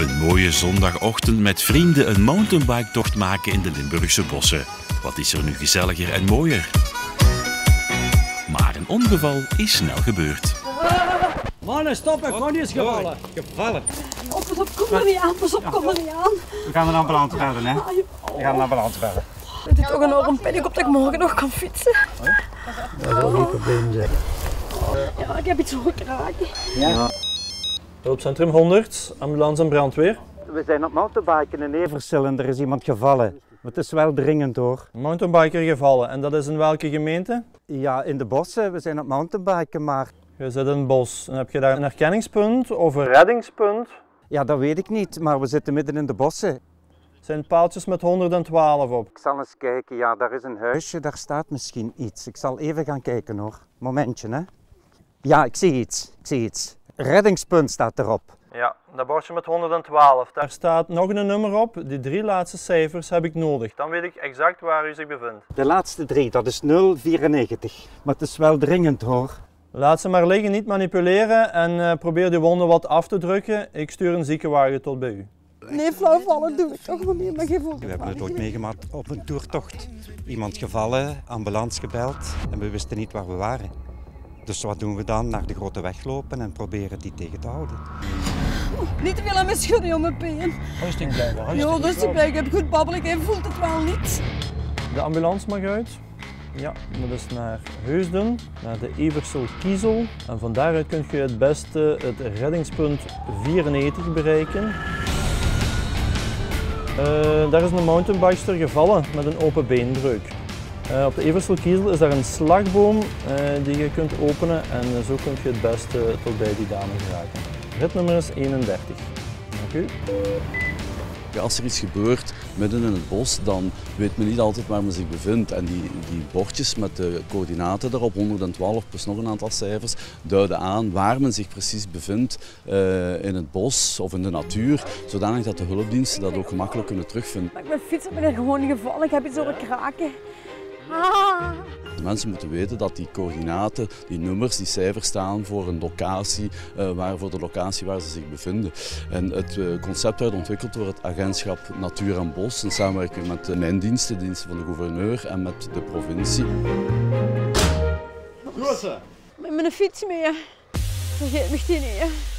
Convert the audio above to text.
Een mooie zondagochtend met vrienden een mountainbiketocht maken in de Limburgse bossen. Wat is er nu gezelliger en mooier? Maar een ongeval is snel gebeurd. Mannen, stop, Connie is gevallen. Gevallen? Oh, pas op, kom er niet aan, pas op, kom er niet aan. We gaan een ambulance bellen, hè? We gaan een ambulance bellen. Het is toch een enorm paniek op dat ik morgen nog kan fietsen. Dat zal geen probleem zijn. Ja, ik heb iets horen kraken. Ja. Hulpcentrum 100, ambulance en brandweer. We zijn op mountainbiken in Eversel en er is iemand gevallen. Maar het is wel dringend hoor. Mountainbiker gevallen. En dat is in welke gemeente? Ja, in de bossen. We zijn op mountainbiken, maar Je zit in het bos. En heb je daar een herkenningspunt of een reddingspunt? ja, dat weet ik niet. Maar we zitten midden in de bossen. Het zijn paaltjes met 112 op. Ik zal eens kijken. Ja, daar is een huisje. Daar staat misschien iets. Ik zal even gaan kijken hoor. Momentje, hè. Ja, ik zie iets. Ik zie iets. Reddingspunt staat erop. Ja, dat bordje met 112. Daar staat nog een nummer op. Die 3 laatste cijfers heb ik nodig. Dan weet ik exact waar u zich bevindt. De laatste 3, dat is 094. Maar het is wel dringend hoor. Laat ze maar liggen, niet manipuleren en probeer die wonden wat af te drukken. Ik stuur een ziekenwagen tot bij u. Nee, flauw vallen doe ik toch nog niet, maar geen We hebben het ook meegemaakt op een toertocht. Iemand gevallen, ambulance gebeld en we wisten niet waar we waren. Dus wat doen we dan? Naar de grote weg lopen en proberen die tegen te houden. Niet te veel aan mijn schudden, jongen, peen. Rustig blijven, Ja, rustig blijven. Ik heb goed babbelen, ik voelt het wel niet. De ambulance mag uit. Ja, dat is naar Heusden, naar de Eversel-Kiezel. En van daaruit kun je het beste het reddingspunt 94 bereiken. Daar is een mountainbikester gevallen met een open beenbreuk. Op de Eversel-Kiezel is daar een slagboom die je kunt openen en zo kun je het beste tot bij die dame geraken. Ritnummer is 31. Dank u. Ja, als er iets gebeurt midden in het bos, dan weet men niet altijd waar men zich bevindt. En die bordjes met de coördinaten erop, 112 plus nog een aantal cijfers, duiden aan waar men zich precies bevindt in het bos of in de natuur, zodanig dat de hulpdiensten dat ook gemakkelijk kunnen terugvinden. Maar ik ben fiets ben er gewoon gevallen, ik heb iets horen kraken. Ah. De mensen moeten weten dat die coördinaten, die nummers, die cijfers staan voor een locatie, voor de locatie waar ze zich bevinden. En het concept werd ontwikkeld door het agentschap Natuur en Bos in samenwerking met de mijndiensten, de diensten van de gouverneur en met de provincie. Met mijn fiets mee. Vergeet me die niet.